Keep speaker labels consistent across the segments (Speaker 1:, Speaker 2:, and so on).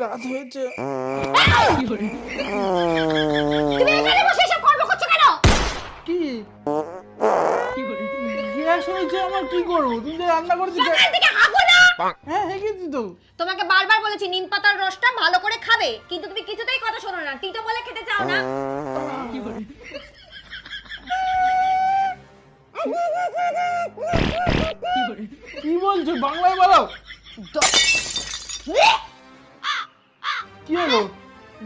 Speaker 1: রাত হয়েছে।
Speaker 2: তুমি এখানে বসে এসব কর্ম করছো কেন?
Speaker 1: কি গ্যাস হয়েছে আমার, কি করবো? তুমি যে রান্না করতে
Speaker 2: সকাল থেকে হাগো না।
Speaker 1: হ্যাঁ হেগেছি তো।
Speaker 2: তোমাকে বারবার বলেছি নিম পাতার রসটা ভালো করে খাবে, কিন্তু তুমি কিছুতেই কথা শোনো না। টিটো বলে খেতে চাও না।
Speaker 1: কি বলছো? বাংলায় বলো। কি হলো?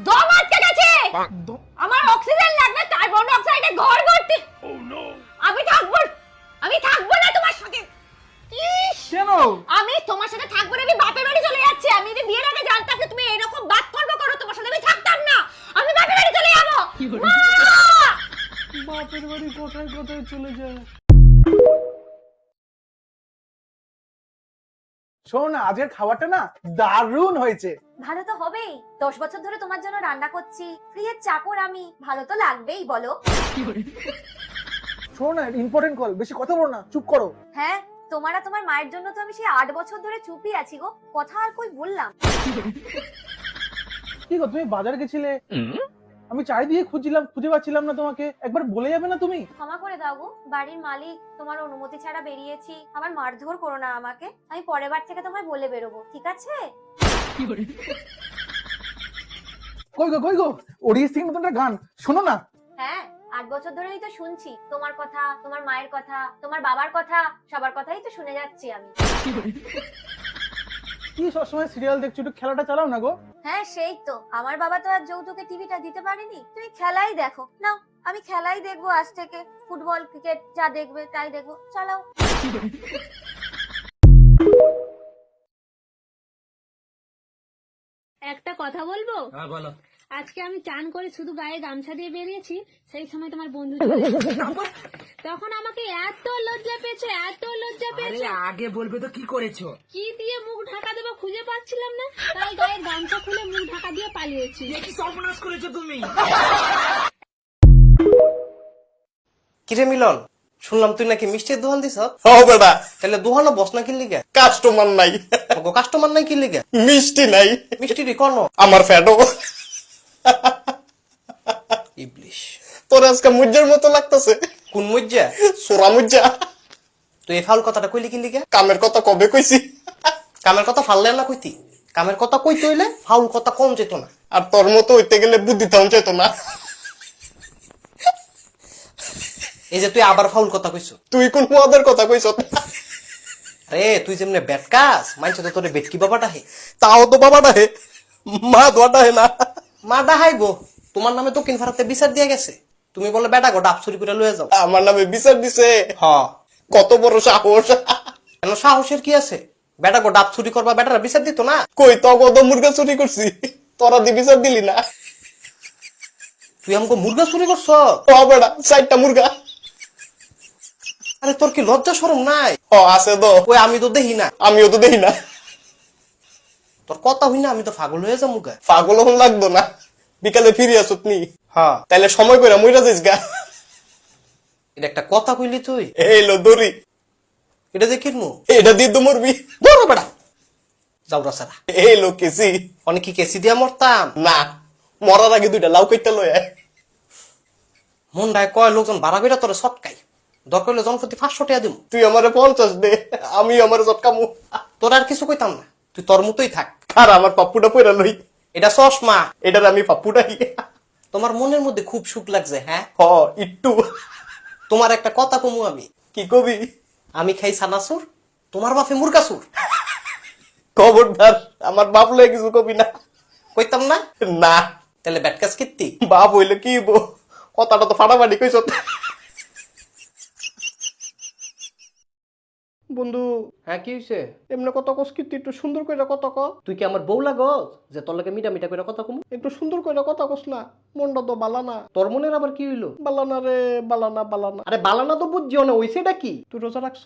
Speaker 2: দম আটকে গেছে। আমার অক্সিজেন লাগবে, কার্বন ডাই অক্সাইডে ঘর ভর্তি। আমি থাকবো না তোমার সাথে।
Speaker 1: কেন?
Speaker 2: আমি তোমার সাথে থাকবো না, আমি বাপের বাড়ি চলে যাচ্ছি। আমি যদি বিয়ের আগে জানতাম যে তুমি এরকম বাতকর্ম করো, তোমার সাথে আমি থাকতাম না। আমি বাপের বাড়ি চলে যাবো।
Speaker 1: বাপের বাড়ি কোথায় কোথায় চলে যায়। শোনো না, আজকের খাবারটা না দারুণ হয়েছে।
Speaker 2: ভালো তো হবেই, 10 বছর ধরে তোমার জন্য রান্না করছি, ফ্রিয়ের চাকর আমি, ভালো তো লাগবেই বলো।
Speaker 1: শোনো না, ইম্পর্টেন্ট কল, বেশি কথা বলো না, চুপ করো।
Speaker 2: হ্যাঁ, তোমার আর তোমার মায়ের জন্য তো আমি সেই 8 বছর ধরে চুপই আছি গো। কথা আর কই বললাম।
Speaker 1: কি গো, তুমি বাজার গেছিলে, আমি চারিদিকে খুঁজছিলাম, খুঁজে পাচ্ছিলাম না তোমাকে। একবার বলে যাবে না তুমি?
Speaker 2: ক্ষমা করে দাও গো, বাড়ির মালিক, তোমার অনুমতি ছাড়া বেরিয়েছি। আমার মারধর করো না আমাকে। আমি পরের বার থেকে তোমায় বলে বেরোবো, ঠিক আছে?
Speaker 1: কই গো অরিজিৎ সিং নতুন একটা গান শোনো না।
Speaker 2: হ্যাঁ, 8 বছর ধরেই তো শুনছি তোমার কথা, তোমার মায়ের কথা, তোমার বাবার কথা, সবার কথাই তো শুনে যাচ্ছি আমি।
Speaker 1: কি সবসময় সিরিয়াল দেখছো? একটু খেলাটা চালাও না গো।
Speaker 2: হ্যাঁ সেই তো, আমার বাবা তো আর যৌতুকে টিভিটা দিতে পারেনি। তুমি খেলাই দেখো নাও, আমি খেলাই দেখবো আজ থেকে। ফুটবল ক্রিকেট যা দেখবে তাই দেখবো, চালাও।
Speaker 3: একটা কথা বলবো?
Speaker 4: হ্যাঁ বলো।
Speaker 3: আজকে আমি চান করে শুধু গায়ে গামছা দিয়ে বেরিয়েছি, সেই সময় তোমার বন্ধু চলে এসেছে। তখন আমাকে এত লজ্জা পেয়েছে, এত লজ্জা
Speaker 4: আরে
Speaker 3: পেয়েছে,
Speaker 4: আগে বলবে তো কি করেছো?
Speaker 3: কি দিয়ে মুখ ঢাকা দেবো খুঁজে পাচ্ছিলাম না, তাই গায়ের গামছা খুলে মুখ ঢাকা দিয়ে পালিয়েছি।
Speaker 4: এ কি সর্বনাশ করেছো তুমি?
Speaker 5: কিরে মিলন, শুনলাম তুই নাকি মিষ্টির দোকান দিছ?
Speaker 6: ও বেটা,
Speaker 5: তাহলে দোকানও বস না কিনলি গে?
Speaker 6: কাস্টমার নাই,
Speaker 5: কাস্টমার নাই কিনলি গে?
Speaker 6: মিষ্টি নাই,
Speaker 5: মিষ্টি রে কোন
Speaker 6: আমার ফ্যাটও।
Speaker 5: ইবলিশ।
Speaker 6: তোর আজকে মুজ্জার মতো লাগতেছে।
Speaker 5: কোন মজ্জা?
Speaker 6: সোরা মুজ্জা।
Speaker 5: তুই এই ফাউল কথাটা কইলি কিনলি গে?
Speaker 6: কামের কথা কবে কইছি?
Speaker 5: কামের কথা ফাললে না কইতি? কামের কথা কইতে হইলে ফাউল কথা কম যেত না।
Speaker 6: আর তোর মতো হইতে গেলে বুদ্ধি তাও চাইত না।
Speaker 5: এই যে তুই আবার ফাউল কথা কইছ।
Speaker 6: তুই কোন মদের কথা কইছ?
Speaker 5: আরে তুই যেমনে বেটকাস, মানছে তো তোরে বেটকি বাবাটা হে।
Speaker 6: তাও তো বাবাটা হে, মা দোয়াটা হে না।
Speaker 5: মা ডাহাই গো, তোমার নামে দক্ষিণ ভারতে বিচার দিয়ে গেছে। তুমি বলে বেটা গো ডাব চুরি করে লয়ে যাও।
Speaker 6: আমার নামে বিচার দিছে?
Speaker 5: হ।
Speaker 6: কত বড় সাহস!
Speaker 5: কেন সাহসের কি আছে? বেটা গো ডাব চুরি করবা, বেটারা বিচার দিত না?
Speaker 6: কই তো কত মুরগা চুরি করছি, তোরা দি বিচার দিলি না?
Speaker 5: তুই আমাকে মুরগা চুরি করছ?
Speaker 6: ও বেটা, 4টা মুরগা।
Speaker 5: আরে তোর কি লজ্জা শরম নাই?
Speaker 6: ও আছে তো।
Speaker 5: ওই আমি তো দেখি না।
Speaker 6: আমিও তো দেখি না।
Speaker 5: তোর কথা হই না, আমি তো পাগল হয়ে যাবো গা।
Speaker 6: পাগল হন লাগতো না, বিকালে ফিরে আসত নি।
Speaker 5: হ্যাঁ,
Speaker 6: তাইলে সময় করে মইরা যাইস গা।
Speaker 5: এটা একটা কথা কইলি তুই?
Speaker 6: এইলো দড়ি,
Speaker 5: এটা দেখির মু
Speaker 6: এটা দিয়ে তো মরবি।
Speaker 5: ধরো বেটা, যাও রাসারা।
Speaker 6: এইলো কেসি।
Speaker 5: অনেক কি কেসি দিয়া মরতাম?
Speaker 6: না, মরার আগে 2টা লাউ কাইটা লয় আয়।
Speaker 5: মন্ডায় কয় লোকজন ভাড়া কইরা তোরে সটকাই, দরকার হলে জনপ্রতি 500 টাকা দিমু।
Speaker 6: তুই আমারে 50 দে, আমি আমারে চটকামু।
Speaker 5: তোর আর কিছু কইতাম না, তুই তোর মতোই থাক।
Speaker 6: আর আমার পাপ্পুটা পয়রা লই।
Speaker 5: এটা চশমা।
Speaker 6: এটার আমি পাপ্পুটাই।
Speaker 5: তোমার মনের মধ্যে খুব সুখ লাগছে, হ্যাঁ?
Speaker 6: হ, একটু।
Speaker 5: তোমার একটা কথা কমু আমি।
Speaker 6: কি কবি?
Speaker 5: আমি খাই সানাসুর, তোমার বাপে মুরগাসুর।
Speaker 6: খবরদার, আমার বাপ লয়ে কিছু কবি না।
Speaker 5: কইতাম না?
Speaker 6: না।
Speaker 5: তাহলে ব্যাটকাস কীর্তি।
Speaker 6: বাপ হইলে কি হইব? কথাটা তো ফাটাফাটি কইছ। বন্ধু,
Speaker 5: হ্যাঁ কি হইছে?
Speaker 6: এমনি কত কস কি, তুই একটু সুন্দর কইরা কত ক।
Speaker 5: তুই কি আমার বউ লাগস যে তোর লাগে মিটা মিটা করে কথা কমু?
Speaker 6: একটু সুন্দর কইরা কথা কস না, মনটা তো বালানা।
Speaker 5: তোর মনের আবার কি হইলো?
Speaker 6: বালানা রে, বালানা বালানা।
Speaker 5: আরে বালানা তো বুঝছিও না, হইছেটা কি?
Speaker 6: তুই রোজা রাখছ?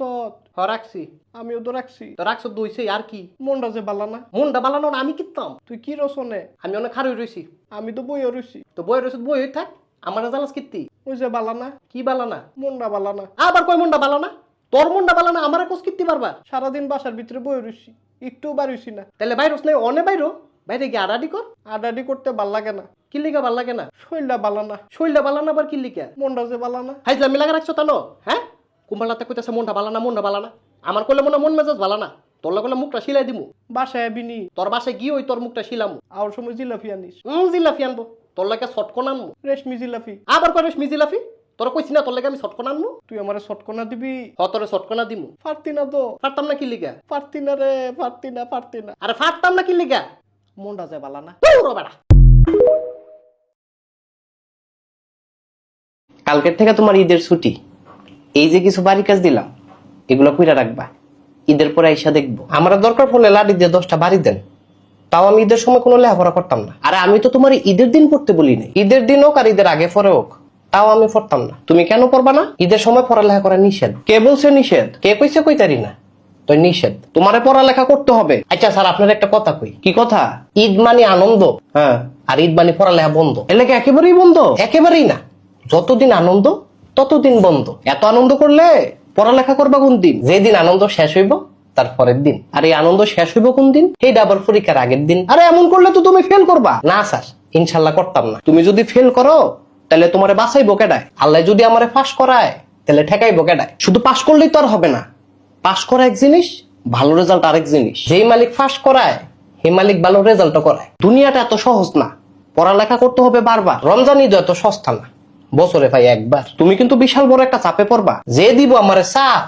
Speaker 5: হ রাখছি।
Speaker 6: আমিও তো রাখছি।
Speaker 5: তো রাখছ তো হইছে, আর কি?
Speaker 6: মনটা যে বালানা।
Speaker 5: মনটা বালানো না, আমি কিতাম।
Speaker 6: তুই কি রসনে?
Speaker 5: আমি অনেক খারই রইছি।
Speaker 6: আমি তো বইও রইছি।
Speaker 5: তো বই রইছ, বই হই থাক, আমার জালাস কীর্তি।
Speaker 6: ওই যে বালানা,
Speaker 5: কি বালানা?
Speaker 6: মনটা বালানা।
Speaker 5: আবার কয় মনটা বালানা? তোর মনটা বালানা, আমার কোস কীর্তি বারবার।
Speaker 6: সারাদিন বাসার ভিতরে বই রইছি, একটু বাড়িছি না।
Speaker 5: তাহলে বাইরস নাই, অনে বাইরো। বাইরে গিয়ে আডাডি কর। আডাডি করতে ভাল লাগে না। কিল্লিকা ভাল লাগে না? শরীরটা বালানা। শরীরটা বালানা আবার কিল্লিকা? মনটা যে বালানা। হাইজলামি লাগা রাখছো তানো? হ্যাঁ, কুম্বালাতে কইতাছে মনটা বালানা, মনটা বালানা। আমার কইলে মনে মন মেজাজ বালানা। তোর লাগলে মুখটা সিলাই দিমু। বাসায় আবিনি? তোর বাসায় গিয়ে ওই তোর মুখটা শিলামু। আর সময় জিলাপি আনিস। জিলাপি আনবো। তোর লাগে শটকন আনবো। রেশমি জিলাপি। আবার কয় রেশমি জিলাপি? তোর কইছি না তোর লাগে আমি শটকন আনবো? তুই আমারে শটকনা দিবি? তোরে শটকনা দিমু। পারতি না তো? পারতাম না কি লিগা? পারতি না রে, পারতি না। আরে পারতাম না কি লিগা? মনটা যায় বালানা। পুরো বেড়া।
Speaker 6: কালকের থেকে তোমার ঈদের ছুটি। এই যে কিছু বাড়ি কাজ দিলাম, এগুলো কইরা রাখবা। ঈদের পরে আইসা দেখবো। আমার দরকার পড়লে লাডি দিয়ে 10টা বাড়ি দেন, তাও আমি ঈদের সময় কোনো লেখাপড়া করতাম না। আরে আমি তো তোমার ঈদের দিন পড়তে বলি নাই। ঈদের দিন হোক আর ঈদের আগে পরে হোক, তাও আমি পড়তাম না। তুমি কেন পড়বা না? ঈদের সময় পড়ালেখা করা নিষেধ। কে বলছে নিষেধ? কে কইছে কইতারি না? তো নিষেধ। তোমারে পড়ালেখা করতে হবে। আচ্ছা স্যার, আপনার একটা কথা কই। কি কথা? ঈদ মানে আনন্দ, হ্যাঁ, আর ঈদ মানে পড়ালেখা বন্ধ। এলাকা একেবারেই বন্ধ? একেবারেই না। যতদিন আনন্দ ততদিন বন্ধ। এত আনন্দ করলে পড়ালেখা করবা কোন দিন? যেদিন আনন্দ শেষ হইব তার পরের দিন। আর এই আনন্দ শেষ হইব কোন দিন? এইটা আবার পরীক্ষার আগের দিন। আরে এমন করলে তো তুমি ফেল করবা। না স্যার, ইনশাল্লাহ করতাম না। তুমি যদি ফেল করো তাহলে তোমারে বাঁচাইবো কেডায়? আল্লাহ যদি আমারে পাস করায় তাহলে ঠেকাইবো কেডায়? শুধু পাস করলেই তো আর হবে না। পাস করা এক জিনিস, ভালো রেজাল্ট আরেক জিনিস। যেই মালিক পাস করায় সেই মালিক ভালো রেজাল্ট করায়। দুনিয়াটা এত সহজ না, পড়ালেখা করতে হবে বারবার। রমজান ঈদ এত সস্তা না, বছরে ভাই একবার। তুমি কিন্তু বিশাল বড় একটা চাপে পড়বা। যে দিব আমারে সাফ,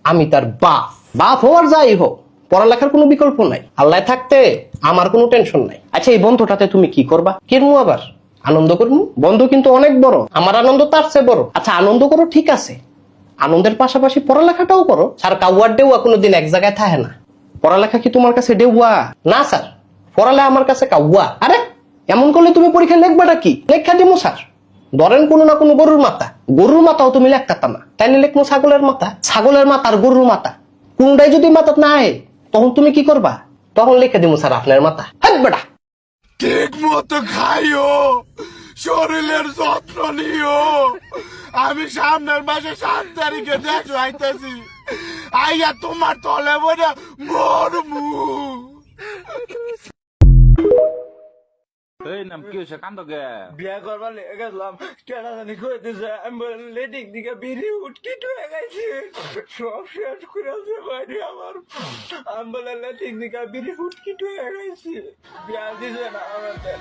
Speaker 6: আমি তার বাপ। বাপ হওয়ার যাই হোক, পড়ালেখার কোনো বিকল্প নাই। আল্লাহ থাকতে আমার কোনো টেনশন নাই। আচ্ছা, এই বন্ধুটাতে তুমি কি করবা? কিরমু আবার? আনন্দ করবো? বন্ধু কিন্তু অনেক বড়, আমার আনন্দ তার চেয়ে বড়। আচ্ছা, আনন্দ করো ঠিক আছে, আনন্দের পাশাপাশি পড়ালেখাটাও করো। স্যার, কাউয়ার ডেউয়া কোনোদিন এক জায়গায় থাকে না। পড়ালেখা কি তোমার কাছে ডেউয়া? না স্যার, পড়ালেখা আমার কাছে কাউয়া। আরে এমন করলে তুমি পরীক্ষা লিখবাটা কি? লেখা দিমু স্যার। ধরেন কোনো না কোনো গরুর মাথা, গরুর মাথাও তুমি লেখতা না, তাইলে লিখবো ছাগলের মাথা। ছাগলের মাথা আর গরুর মাথা কোনটাই যদি মাথা না আয়, তখন তুমি কি করবা? তখন লিখে দিমু স্যার আপনার মাথা। হাট বেটা।
Speaker 7: ঠিক মতো খাইও, শরীরের যত্ন নিও। আমি সামনের মাসে 7 তারিখে দেখলাইতেছি, আইয়া তোমার তলে বইয়া মরমু।
Speaker 8: এই নাম কি হয়েছে? কান্দ গে?
Speaker 4: বিয়া করবার লেগে গেছিলাম, কেনা জানি কইতেছে আমি লেডিং দিকে বিড়ি উটকিট হয়ে গেছি, সব শেষ করেছে বাড়ি আমার। আমি বলে লেডিং দিকে বিড়ি উটকিট হয়ে গেছি, বিয়া দিছে না আমাদের।